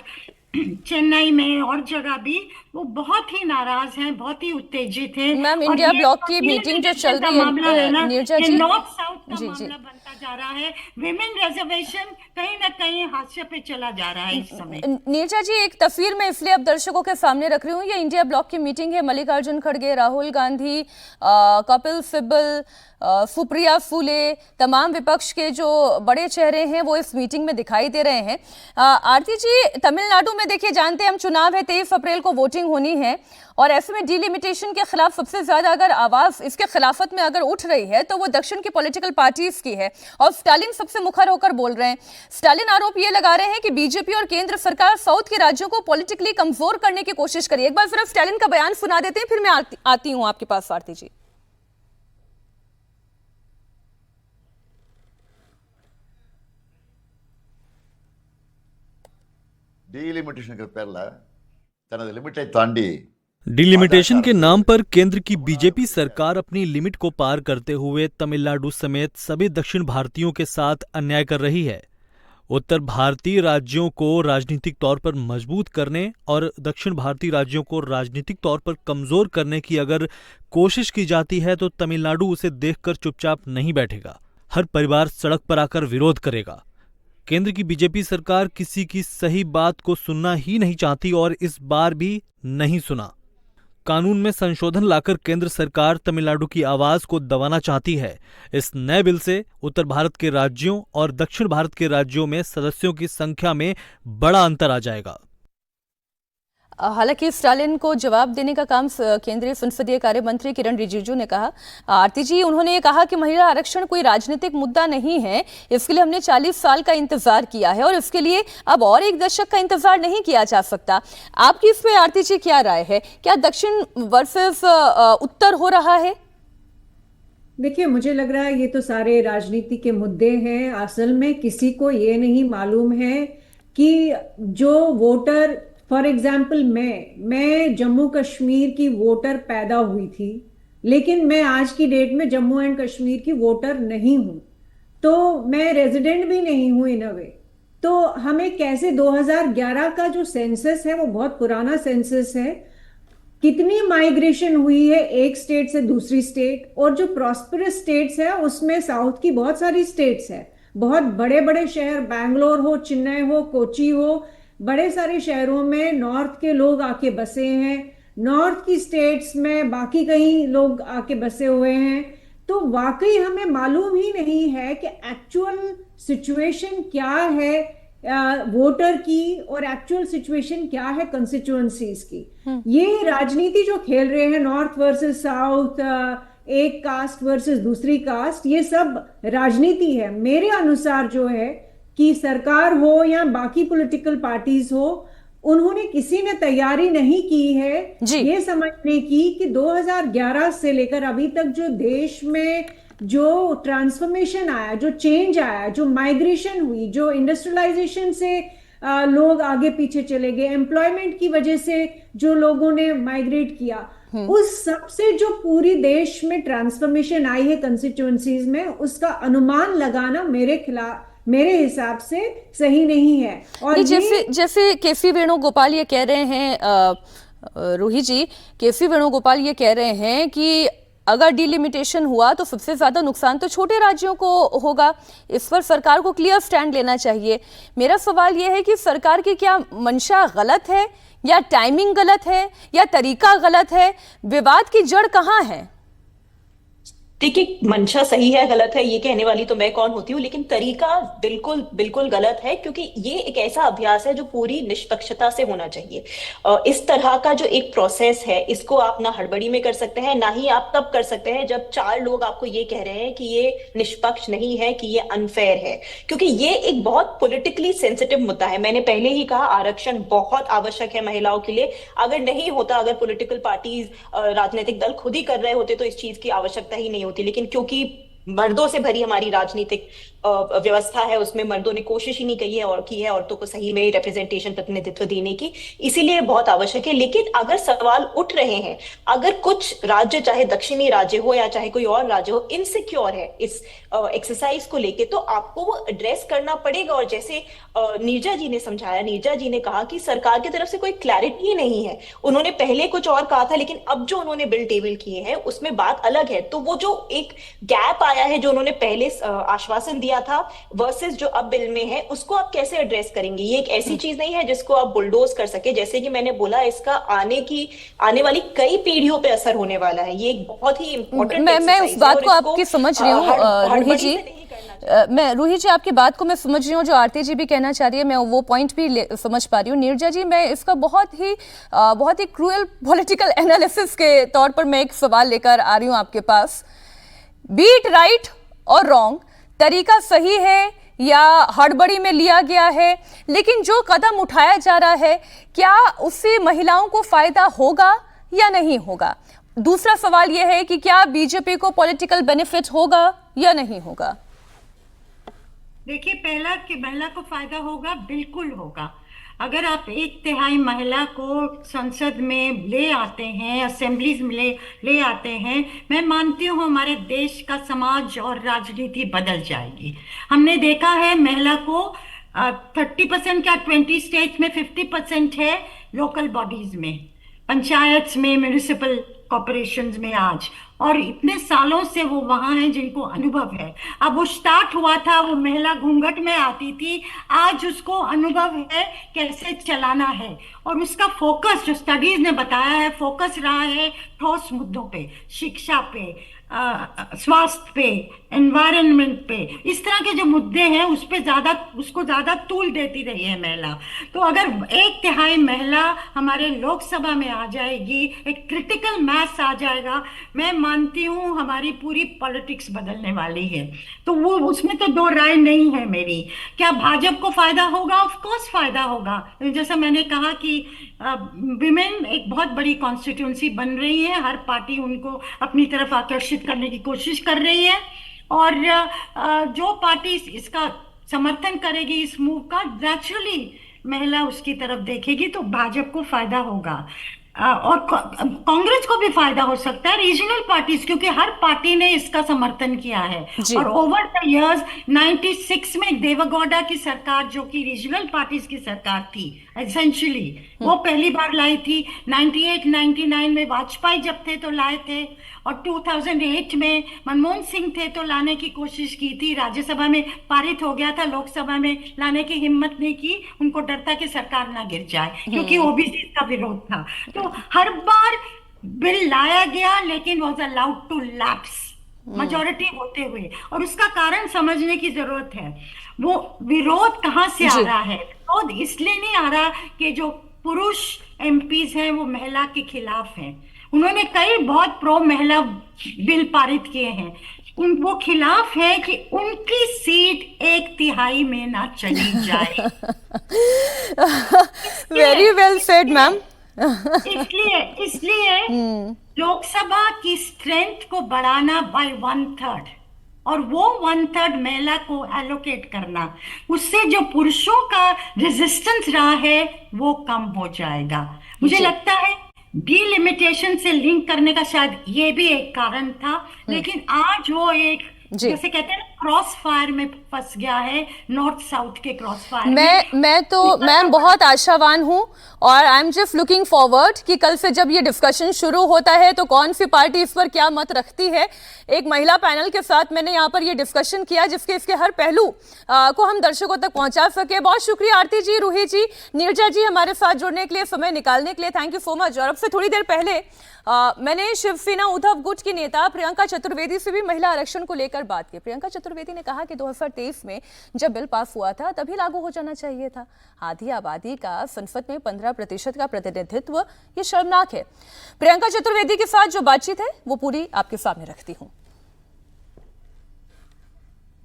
चेन्नई में और जगह भी, वो बहुत ही नाराज हैं, बहुत ही उत्तेजित हैं। मैम, इंडिया ब्लॉक की मीटिंग जो चल रही है नीरजा जी, नॉर्थ साउथ का मामला बनता जा रहा है। विमेन रिजर्वेशन कहीं ना कहीं हाशिए पे चला जा रहा है इस समय। नीरजा जी, एक तस्वीर मैं इसलिए अब दर्शकों के सामने रख रही हूँ, ये इंडिया ब्लॉक की मीटिंग है। मल्लिकार्जुन खड़गे, राहुल गांधी, कपिल सिब्बल, सुप्रिया फूले, तमाम विपक्ष के जो बड़े चेहरे हैं वो इस मीटिंग में दिखाई दे रहे हैं। आरती जी, तमिलनाडु में देखिए, जानते हैं हम, चुनाव है, 23 अप्रैल को वोटिंग होनी है, और ऐसे में डिलिमिटेशन के खिलाफ सबसे ज्यादा अगर आवाज इसके खिलाफत में अगर उठ रही है तो वो दक्षिण की पॉलिटिकल पार्टीज की है, और स्टालिन सबसे मुखर होकर बोल रहे हैं। स्टालिन आरोप ये लगा रहे हैं कि बीजेपी और केंद्र सरकार साउथ के राज्यों को पॉलिटिकली कमजोर करने की कोशिश करी। एक बार सिर्फ स्टालिन का बयान सुना देते हैं, फिर मैं आती हूं आपके पास आरती जी। डीलिमिटेशन के पेरला तनद लिमिटे तांडी डिलिमिटेशन के नाम पर केंद्र की बीजेपी सरकार अपनी लिमिट को पार करते हुए तमिलनाडु समेत सभी दक्षिण भारतीयों के साथ अन्याय कर रही है। उत्तर भारतीय राज्यों को राजनीतिक तौर पर मजबूत करने और दक्षिण भारतीय राज्यों को राजनीतिक तौर पर कमजोर करने की अगर कोशिश की जाती है तो तमिलनाडु उसे देखकर चुपचाप नहीं बैठेगा। हर परिवार सड़क पर आकर विरोध करेगा। केंद्र की बीजेपी सरकार किसी की सही बात को सुनना ही नहीं चाहती और इस बार भी नहीं सुना। कानून में संशोधन लाकर केंद्र सरकार तमिलनाडु की आवाज को दबाना चाहती है। इस नए बिल से उत्तर भारत के राज्यों और दक्षिण भारत के राज्यों में सदस्यों की संख्या में बड़ा अंतर आ जाएगा। हालांकि स्टालिन को जवाब देने का काम केंद्रीय संसदीय कार्य मंत्री किरण रिजिजू ने कहा। आरती जी, उन्होंने ये कहा कि महिला आरक्षण कोई राजनीतिक मुद्दा नहीं है, इसके लिए हमने 40 साल का इंतजार किया है और इसके लिए अब और एक दशक का इंतजार नहीं किया जा सकता। आपकी इस पे आरती जी क्या राय है? क्या दक्षिण वर्सेस उत्तर हो रहा है? देखिए, मुझे लग रहा है ये तो सारे राजनीति के मुद्दे हैं। असल में किसी को ये नहीं मालूम है कि जो वोटर, फॉर एग्जाम्पल मैं जम्मू कश्मीर की वोटर पैदा हुई थी, लेकिन मैं आज की डेट में जम्मू एंड कश्मीर की वोटर नहीं हूं, तो मैं रेजिडेंट भी नहीं हूं इन अ वे। तो हमें कैसे 2011 का जो सेंसस है वो बहुत पुराना सेंसस है, कितनी माइग्रेशन हुई है एक स्टेट से दूसरी स्टेट, और जो प्रॉस्परस स्टेट्स है उसमें साउथ की बहुत सारी स्टेट्स है, बहुत बड़े बड़े शहर, बैंगलोर हो, चेन्नई हो, कोची हो, बड़े सारे शहरों में नॉर्थ के लोग आके बसे हैं, नॉर्थ की स्टेट्स में बाकी कहीं लोग आके बसे हुए हैं। तो वाकई हमें मालूम ही नहीं है कि एक्चुअल सिचुएशन क्या है वोटर की और एक्चुअल सिचुएशन क्या है कंस्टिट्यूएंसीज की। ये राजनीति जो खेल रहे हैं, नॉर्थ वर्सेस साउथ, एक कास्ट वर्सेस दूसरी कास्ट, ये सब राजनीति है। मेरे अनुसार जो है कि सरकार हो या बाकी पॉलिटिकल पार्टीज हो, उन्होंने किसी ने तैयारी नहीं की है ये समझने की कि 2011 से लेकर अभी तक जो देश में जो ट्रांसफॉर्मेशन आया, जो चेंज आया, जो माइग्रेशन हुई, जो इंडस्ट्रियलाइजेशन से लोग आगे पीछे चले गए, एम्प्लॉयमेंट की वजह से जो लोगों ने माइग्रेट किया, उस सब से जो पूरी देश में ट्रांसफॉर्मेशन आई है कंस्टिट्यूएंसीज में, उसका अनुमान लगाना मेरे हिसाब से सही नहीं है। और जैसे केसी वेणुगोपाल ये कह रहे हैं, रूही जी, केसी वेणुगोपाल ये कह रहे हैं कि अगर डिलिमिटेशन हुआ तो सबसे ज्यादा नुकसान तो छोटे राज्यों को होगा। इस पर सरकार को क्लियर स्टैंड लेना चाहिए। मेरा सवाल यह है कि सरकार की क्या मंशा गलत है, या टाइमिंग गलत है, या तरीका गलत है? विवाद की जड़ कहाँ है? देखिए, मंशा सही है गलत है ये कहने वाली तो मैं कौन होती हूँ, लेकिन तरीका बिल्कुल बिल्कुल गलत है, क्योंकि ये एक ऐसा अभ्यास है जो पूरी निष्पक्षता से होना चाहिए। इस तरह का जो एक प्रोसेस है, इसको आप ना हड़बड़ी में कर सकते हैं, ना ही आप तब कर सकते हैं जब 4 लोग आपको ये कह रहे हैं कि ये निष्पक्ष नहीं है, कि ये अनफेयर है, क्योंकि ये एक बहुत पॉलिटिकली सेंसिटिव मुद्दा है। मैंने पहले ही कहा, आरक्षण बहुत आवश्यक है महिलाओं के लिए। अगर नहीं होता, अगर पॉलिटिकल पार्टीज, राजनीतिक दल खुद ही कर रहे होते तो इस चीज की आवश्यकता ही नहीं होती, लेकिन क्योंकि मर्दों से भरी हमारी राजनीतिक व्यवस्था है, उसमें मर्दों ने कोशिश ही नहीं की है औरतों को सही में रिप्रेजेंटेशन, प्रतिनिधित्व देने की, इसीलिए बहुत आवश्यक है। लेकिन अगर सवाल उठ रहे हैं, अगर कुछ राज्य, चाहे दक्षिणी राज्य हो या चाहे कोई और राज्य हो, इनसिक्योर है इस एक्सरसाइज को लेके, तो आपको वो एड्रेस करना पड़ेगा। और जैसे नीरजा जी ने समझाया, नीरजा जी ने कहा कि सरकार की तरफ से कोई क्लैरिटी ही नहीं है। उन्होंने पहले कुछ और कहा था, लेकिन अब जो उन्होंने बिल टेबल किए हैं उसमें बात अलग है। तो वो जो एक गैप आया है, जो उन्होंने पहले आश्वासन दिया था वर्सेस जो अब बिल में है, उसको आप कैसे एड्रेस करेंगे? ये एक ऐसी चीज नहीं है जिसको आप बुलडोज कर सके। जैसे कि मैंने बोला, इसका आने वाली कई पीढ़ियों पे असर होने वाला है। ये एक बहुत ही इंपॉर्टेंट, मैं उस बात को आपकी समझ रही हूँ रूही जी। रूही जी, आपकी बात को मैं समझ रही हूँ, जो आरती जी भी कहना चाह रही है, मैं वो पॉइंट भी समझ पा रही हूँ। नीरजा जी, मैं इसका बहुत ही क्रूएल पॉलिटिकल एनालिसिस के तौर पर मैं एक सवाल लेकर आ रही हूँ आपके पास। बीट राइट और रॉन्ग, तरीका सही है या हड़बड़ी में लिया गया है, लेकिन जो कदम उठाया जा रहा है, क्या उससे महिलाओं को फायदा होगा या नहीं होगा? दूसरा सवाल यह है कि क्या बीजेपी को पॉलिटिकल बेनिफिट होगा या नहीं होगा? देखिए, पहला कि महिला को फायदा होगा, बिल्कुल होगा। अगर आप 1/3 महिला को संसद में ले आते हैं, असेंबलीज में ले आते हैं, मैं मानती हूँ हमारे देश का समाज और राजनीति बदल जाएगी। हमने देखा है महिला को 30% क्या 20 स्टेट्स में 50% है लोकल बॉडीज में, पंचायत में, म्यूनिसिपल कॉर्पोरेशंस में आज, और इतने सालों से वो वहां हैं जिनको अनुभव है। अब वो स्टार्ट हुआ था, वो महिला घूंघट में आती थी, आज उसको अनुभव है कैसे चलाना है, और उसका फोकस, जो स्टडीज ने बताया है, फोकस रहा है ठोस मुद्दों पे, शिक्षा पे, स्वास्थ्य पे, एनवायरनमेंट पे, इस तरह के जो मुद्दे हैं उसको ज्यादा तूल देती रही है महिला। तो अगर 1/3 महिला हमारे लोकसभा में आ जाएगी, एक क्रिटिकल मास आ जाएगा, मैं मानती हूँ हमारी पूरी पॉलिटिक्स बदलने वाली है। तो वो उसमें तो दो राय नहीं है मेरी। क्या भाजपा को फायदा होगा? ऑफ कोर्स फायदा होगा। जैसा मैंने कहा कि विमेन एक बहुत बड़ी कॉन्स्टिट्यूंसी बन रही है, हर पार्टी उनको अपनी तरफ आकर्षित करने की कोशिश कर रही है, और जो पार्टी इसका समर्थन करेगी, इस मूव का, नेचुरली महिला उसकी तरफ देखेगी, तो भाजपा को फायदा होगा। और कांग्रेस को भी फायदा हो सकता है, रीजनल पार्टीज, क्योंकि हर पार्टी ने इसका समर्थन किया है। और ओवर द इयर्स 96 में देवेगौड़ा की सरकार, जो कि रीजनल पार्टीज की सरकार थी एसेंशियली, वो पहली बार लाई थी। 98-99 में वाजपेयी जब थे तो लाए थे, और 2008 में मनमोहन सिंह थे तो लाने की कोशिश की थी, राज्यसभा में पारित हो गया था, लोकसभा में लाने की हिम्मत नहीं की, उनको डर था कि सरकार ना गिर जाए, क्योंकि ओबीसी का विरोध था। तो हर बार बिल लाया गया, लेकिन was allowed to lapse majority होते हुए, और उसका कारण समझने की जरूरत है। वो विरोध कहाँ से आ रहा है? विरोध इसलिए नहीं आ रहा कि जो पुरुष एमपीज हैं वो महिला के खिलाफ हैं, उन्होंने कई बहुत प्रो महिला बिल पारित किए हैं, वो खिलाफ है कि उनकी सीट 1/3 में ना चली जाए। Very well said ma'am. इसलिए लोकसभा की स्ट्रेंथ को बढ़ाना by 1/3, और वो 1/3 महिला को एलोकेट करना, उससे जो पुरुषों का रेजिस्टेंस रहा है वो कम हो जाएगा। मुझे जी। लगता है डिलिमिटेशन से लिंक करने का शायद ये भी एक कारण था, लेकिन आज वो एक जी। जैसे कहते हैं ना क्रॉस फायर में फंस गया है, नॉर्थ साउथ के क्रॉस फायर में। मैं तो मैम बहुत आशावान हूं और I am just looking forward कि कल से जब ये डिस्कशन शुरू होता है तो कौन सी पार्टी इस पर क्या मत रखती है। एक महिला पैनल के साथ मैंने यहाँ पर ये डिस्कशन किया जिसके इसके हर पहलू को हम दर्शकों तक पहुंचा सके। बहुत शुक्रिया आरती जी, रूही जी, नीरजा जी हमारे साथ जुड़ने के लिए, समय निकालने के लिए, थैंक यू सो मच। और अब से थोड़ी देर पहले मैंने शिवसेना उद्धव गुट की नेता प्रियंका चतुर्वेदी से भी महिला आरक्षण को लेकर बात की। प्रियंका चतुर्वेदी ने कहा कि 2023 में जब बिल पास हुआ था तभी लागू हो जाना चाहिए था। आधी आबादी का संसद में 15% का प्रतिनिधित्व, ये शर्मनाक है। प्रियंका चतुर्वेदी के साथ जो बातचीत है वो पूरी आपके सामने रखती हूं।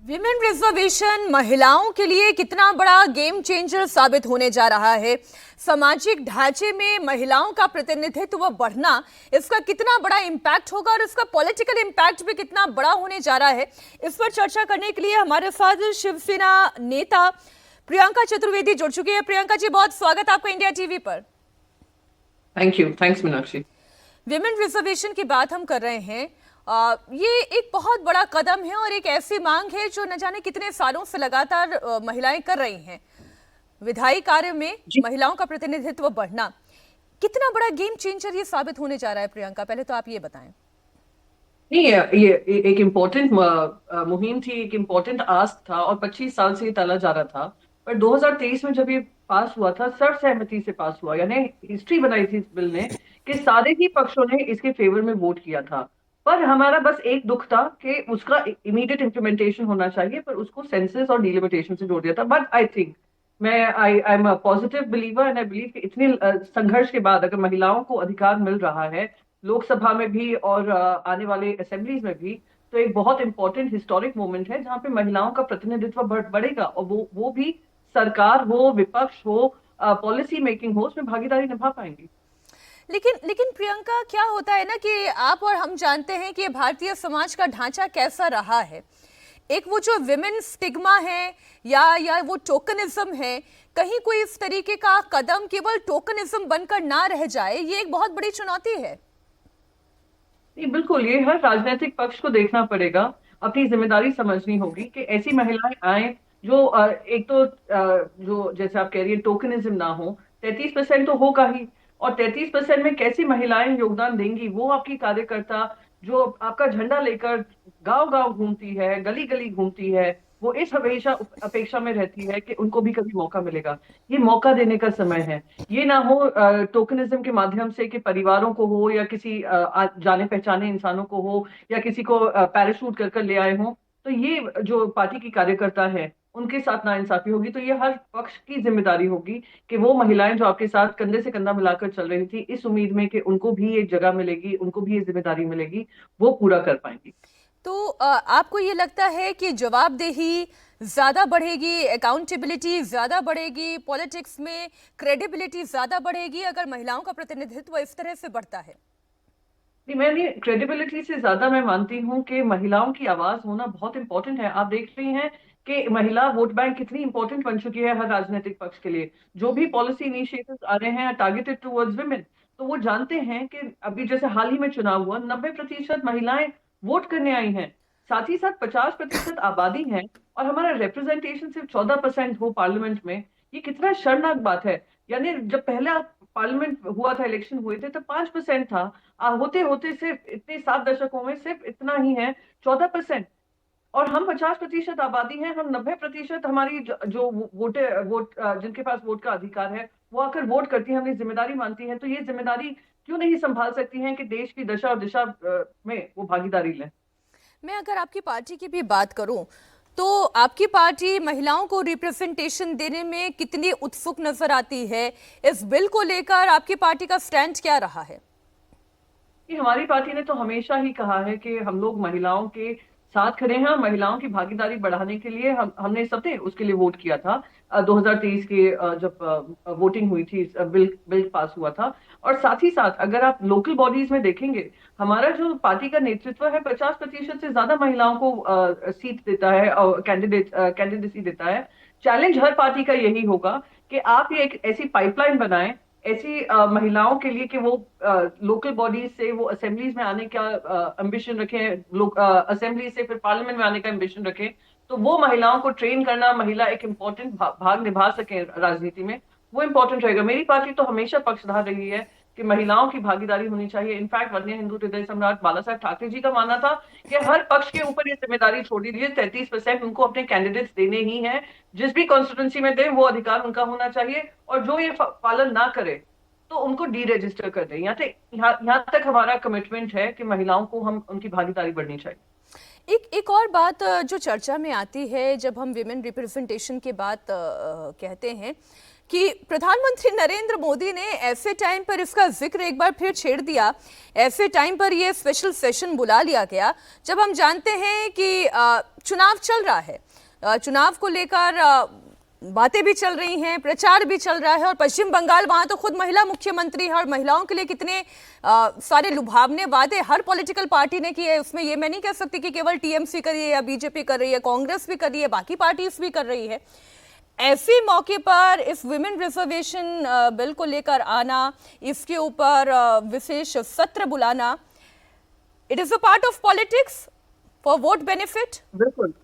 विमेन रिजर्वेशन महिलाओं के लिए कितना बड़ा गेम चेंजर साबित होने जा रहा है, सामाजिक ढांचे में महिलाओं का प्रतिनिधित्व बढ़ना, इसका कितना बड़ा इम्पैक्ट होगा और इसका पॉलिटिकल इम्पैक्ट भी कितना बड़ा होने जा रहा है, इस पर चर्चा करने के लिए हमारे साथ शिवसेना नेता प्रियंका चतुर्वेदी जुड़ चुकी है। प्रियंका जी, बहुत स्वागत आपका इंडिया टीवी पर। Thank you, thanks Meenakshi. Women reservation की बात हम कर रहे हैं। ये एक बहुत बड़ा कदम है और एक ऐसी मांग है जो न जाने कितने सालों से लगातार महिलाएं कर रही हैं। विधायी कार्य में महिलाओं का प्रतिनिधित्व बढ़ना, कितना बड़ा गेम चेंजर ये साबित होने जा रहा है प्रियंका, पहले तो आप ये बताएं। नहीं, ये एक इम्पोर्टेंट मुहिम थी, एक इम्पोर्टेंट आस्क था और 25 साल से ये टाला जा रहा था। पर 2023 में जब ये पास हुआ था, सर्वसहमति से पास हुआ, यानी हिस्ट्री बनाई थी इस बिल ने कि सारे ही पक्षों ने इसके फेवर में वोट किया था। पर हमारा बस एक दुख था कि उसका इमीडिएट इम्प्लीमेंटेशन होना चाहिए, पर उसको सेंसस और डिलिमिटेशन से जोड़ दिया था। But I think I am a positive believer and I believe कि इतने संघर्ष के बाद अगर महिलाओं को अधिकार मिल रहा है लोकसभा में भी और आने वाले असेंबलीज में भी, तो एक बहुत इंपॉर्टेंट हिस्टोरिक मोमेंट है जहाँ पे महिलाओं का प्रतिनिधित्व बढ़ेगा और वो भी सरकार हो, विपक्ष हो, पॉलिसी मेकिंग हो, उसमें भागीदारी निभा पाएंगी। लेकिन प्रियंका, क्या होता है ना कि आप और हम जानते हैं कि भारतीय समाज का ढांचा कैसा रहा है। एक वो जो विमेन स्टिग्मा है या वो टोकनिज्म है, कहीं कोई इस तरीके का कदम केवल टोकनिज्म बनकर ना रह जाए, ये एक बहुत बड़ी चुनौती है। बिल्कुल, ये हर राजनीतिक पक्ष को देखना पड़ेगा, अपनी जिम्मेदारी समझनी होगी कि ऐसी महिलाएं आए जो एक तो जो जैसे आप कह रही है टोकनिज्म ना हो। 33% तो होगा ही, और 33% में कैसी महिलाएं योगदान देंगी? वो आपकी कार्यकर्ता जो आपका झंडा लेकर गांव गांव घूमती है, गली गली घूमती है, वो इस हमेशा अपेक्षा में रहती है कि उनको भी कभी मौका मिलेगा। ये मौका देने का समय है। ये ना हो टोकनिज्म के माध्यम से कि परिवारों को हो या किसी जाने पहचाने इंसानों को हो या किसी को पैराशूट कर कर ले आए हों। तो ये जो पार्टी की कार्यकर्ता है उनके साथ नाइंसाफी होगी। तो ये हर पक्ष की जिम्मेदारी होगी कि वो महिलाएं जो आपके साथ कंधे से कंधा मिलाकर चल रही थी इस उम्मीद में कि उनको भी एक जगह मिलेगी, उनको भी ये जिम्मेदारी मिलेगी, वो पूरा कर पाएंगी। तो आपको ये लगता है कि जवाबदेही ज्यादा बढ़ेगी, अकाउंटेबिलिटी ज्यादा बढ़ेगी, पॉलिटिक्स में क्रेडिबिलिटी ज्यादा बढ़ेगी अगर महिलाओं का प्रतिनिधित्व इस तरह से बढ़ता है? मैं क्रेडिबिलिटी से ज्यादा मैं मानती हूँ कि महिलाओं की आवाज होना बहुत इंपॉर्टेंट है। आप देख रही हैं कि महिला वोट बैंक कितनी इंपॉर्टेंट बन चुकी है हर राजनीतिक पक्ष के लिए। जो भी पॉलिसी इनिशिएटिव्स आ रहे हैं टारगेटेड टुवर्ड्स विमेन, तो वो जानते हैं कि अभी जैसे हाल ही में चुनाव हुआ, 90% महिलाएं वोट करने आई हैं। साथ ही साथ 50% आबादी है और हमारा रिप्रेजेंटेशन सिर्फ 14% हो पार्लियामेंट में। ये कितना शर्मनाक बात है। यानी जब पहला पार्लियामेंट हुआ था, इलेक्शन हुए थे, तो 5% था। होते होते सिर्फ इतने 7 दशकों में सिर्फ इतना ही है, 14%। और हम 50% आबादी हैं, हम 90% हमारी जो वोट जिनके पास वोट का अधिकार है वो आकर वोट करती हैं, अपनी जिम्मेदारी मानती हैं। तो ये जिम्मेदारी क्यों नहीं संभाल सकती हैं कि देश की दशा और दिशा में वो भागीदारी लें। मैं अगर आपकी पार्टी की भी बात करूं तो आपकी पार्टी महिलाओं को रिप्रेजेंटेशन देने में कितनी उत्सुक नजर आती है? इस बिल को लेकर आपकी पार्टी का स्टैंड क्या रहा है? हमारी पार्टी ने तो हमेशा ही कहा है कि हम लोग महिलाओं के साथ खड़े हैं। महिलाओं की भागीदारी बढ़ाने के लिए हमने सबने उसके लिए वोट किया था 2023 के जब वोटिंग हुई थी, बिल पास हुआ था। और साथ ही साथ अगर आप लोकल बॉडीज में देखेंगे, हमारा जो पार्टी का नेतृत्व है 50% से ज्यादा महिलाओं को सीट देता है और कैंडिडेसी देता है। चैलेंज हर पार्टी का यही होगा कि आप ये एक ऐसी पाइपलाइन बनाएं ऐसी महिलाओं के लिए कि वो लोकल बॉडीज से वो असेंबलीज में आने का एम्बिशन रखें, लोग असेंबली से फिर पार्लियामेंट में आने का एम्बिशन रखें। तो वो महिलाओं को ट्रेन करना, महिला एक इम्पोर्टेंट भाग निभा सके राजनीति में, वो इम्पोर्टेंट रहेगा। मेरी पार्टी तो हमेशा पक्षधार रही है कि महिलाओं की भागीदारी होनी चाहिए। इनफैक्ट वन्य हिंदू हृदय सम्राट बाला साहब ठाकरे जी का मानना था कि हर पक्ष के ऊपर ये जिम्मेदारी छोड़ दीजिए, 33% उनको अपने कैंडिडेट्स देने ही हैं, जिस भी कॉन्स्टिट्यूंसी में दे वो अधिकार उनका होना चाहिए, और जो ये पालन ना करे तो उनको डी रजिस्टर कर दें। यहाँ तक हमारा कमिटमेंट है कि महिलाओं को हम उनकी भागीदारी बढ़नी चाहिए। एक और बात जो चर्चा में आती है जब हम विमेन रिप्रेजेंटेशन की बात कहते हैं कि प्रधानमंत्री नरेंद्र मोदी ने ऐसे टाइम पर इसका जिक्र एक बार फिर छेड़ दिया, ऐसे टाइम पर ये स्पेशल सेशन बुला लिया गया जब हम जानते हैं कि चुनाव चल रहा है, चुनाव को लेकर बातें भी चल रही हैं, प्रचार भी चल रहा है, और पश्चिम बंगाल वहां तो खुद महिला मुख्यमंत्री है और महिलाओं के लिए कितने सारे लुभावने वादे हर पॉलिटिकल पार्टी ने किए। उसमें ये मैं नहीं कह सकती कि केवल टीएमसी कर रही है या बीजेपी कर रही है, कांग्रेस भी कर रही है, बाकी पार्टीज भी कर रही है। ऐसे मौके पर इस विमेन रिजर्वेशन बिल को लेकर आना, इसके ऊपर विशेष सत्र बुलाना, it is a part of politics for vote benefit. बिल्कुल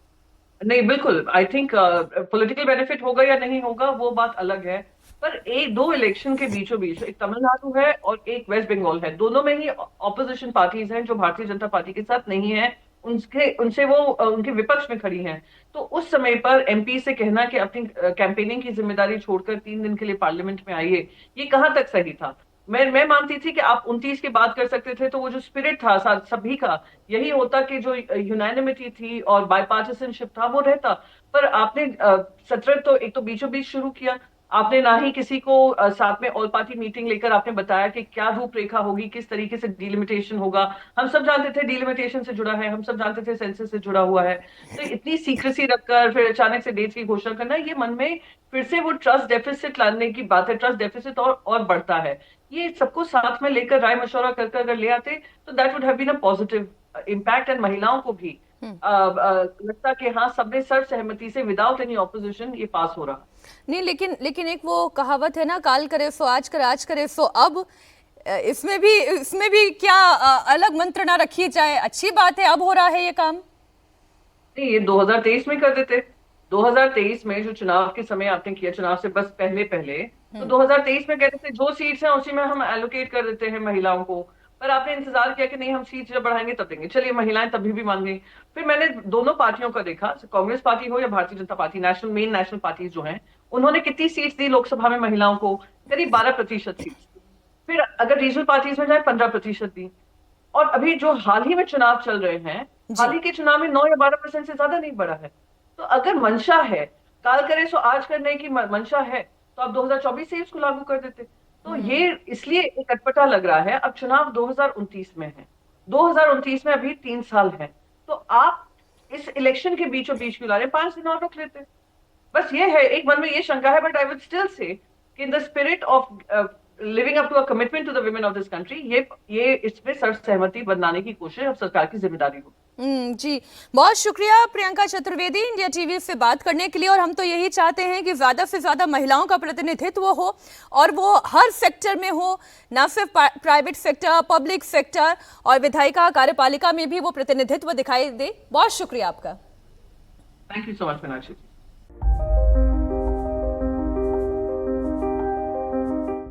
नहीं, बिल्कुल आई थिंक पॉलिटिकल बेनिफिट होगा या नहीं होगा वो बात अलग है, पर दो इलेक्शन के बीचों बीच एक तमिलनाडु है और एक वेस्ट बंगाल है, दोनों में ही ऑपोजिशन पार्टीज हैं जो भारतीय जनता पार्टी के साथ नहीं है, उनसे वो उनके विपक्ष में खड़ी हैं। तो उस समय पर एमपी से कहना कि अपनी कैंपेनिंग की जिम्मेदारी छोड़कर 3 दिन के लिए पार्लियामेंट में आइए, ये कहाँ तक सही था। मैं मानती थी कि आप 29 की बात कर सकते थे, तो वो जो स्पिरिट था सभी का यही होता कि जो यूनानिमिटी थी और बायपार्टिसनशिप था वो रहता। पर आपने सत्र तो एक तो बीचों बीच शुरू किया, आपने ना ही किसी को साथ में ऑल पार्टी मीटिंग लेकर आपने बताया कि क्या रूपरेखा होगी, किस तरीके से डिलिमिटेशन होगा। हम सब जानते थे डिलिमिटेशन से जुड़ा है, हम सब जानते थे सेंसस से जुड़ा हुआ है, तो इतनी सीक्रेसी रखकर फिर अचानक से डेट की घोषणा करना, ये मन में फिर से वो ट्रस्ट डेफिसिट लाने की बात है। ट्रस्ट डेफिसिट और बढ़ता है। ये सबको साथ में लेकर राय मशवरा कर अगर ले आते तो that would have been a positive impact, and महिलाओं को भी लगता कि हाँ सबने सर्व सहमति से विदाउट एनी ऑपोजिशन ये पास हो रहा। नहीं, लेकिन एक वो कहावत है ना, काल करे सो आज करे, आज करे सो अब। इसमें भी क्या अलग मंत्रणा रखी जाए? अच्छी बात है, अब हो रहा है ये काम। नहीं, ये 2023 में कर देते। 2023 में जो चुनाव के समय आपने किया, चुनाव से बस पहले तो 2023 में कहते थे जो सीट्स हैं उसी में हम एलोकेट कर देते हैं महिलाओं को, पर आपने इंतजार किया कि नहीं हम सीट जब बढ़ाएंगे तब देंगे। चलिए, महिलाएं तभी भी मान गई। फिर मैंने दोनों पार्टियों का देखा, कांग्रेस पार्टी हो या Bharatiya Janata party, national parties जो हैं, उन्होंने कितनी सीट्स दी लोकसभा में महिलाओं को? करीब 12% सीट्स। फिर अगर रीजनल पार्टीज में जाए 15% दी। और अभी जो हाल ही में चुनाव चल रहे हैं, हाल ही के चुनाव में 9 या 12% से ज्यादा नहीं बढ़ा है। तो अगर मंशा है, काल करे सो आज करने की मंशा है, तो आप 2024 से इसको लागू कर देते। तो ये इसलिए एक अटपटा लग रहा है। अब चुनाव 2029 में है, 2029 में अभी 3 साल है, तो आप इस इलेक्शन के बीचों बीच क्यों ला रहे? 5 दिन और रोक लेते। बस ये है, एक मन में ये शंका है, but I would still say कि in the spirit of living up to a commitment to the women of this country, ये इसमें सर्वसहमति बनाने की कोशिश अब सरकार की जिम्मेदारी हो। जी, बहुत शुक्रिया प्रियंका चतुर्वेदी इंडिया टीवी से बात करने के लिए। और हम तो यही चाहते हैं कि ज्यादा से ज्यादा महिलाओं का प्रतिनिधित्व हो, और वो हर सेक्टर में हो, ना सिर्फ प्राइवेट सेक्टर, पब्लिक सेक्टर, और विधायिका कार्यपालिका में भी वो प्रतिनिधित्व दिखाई दे। बहुत शुक्रिया आपका। Thank you so much Meenakshi.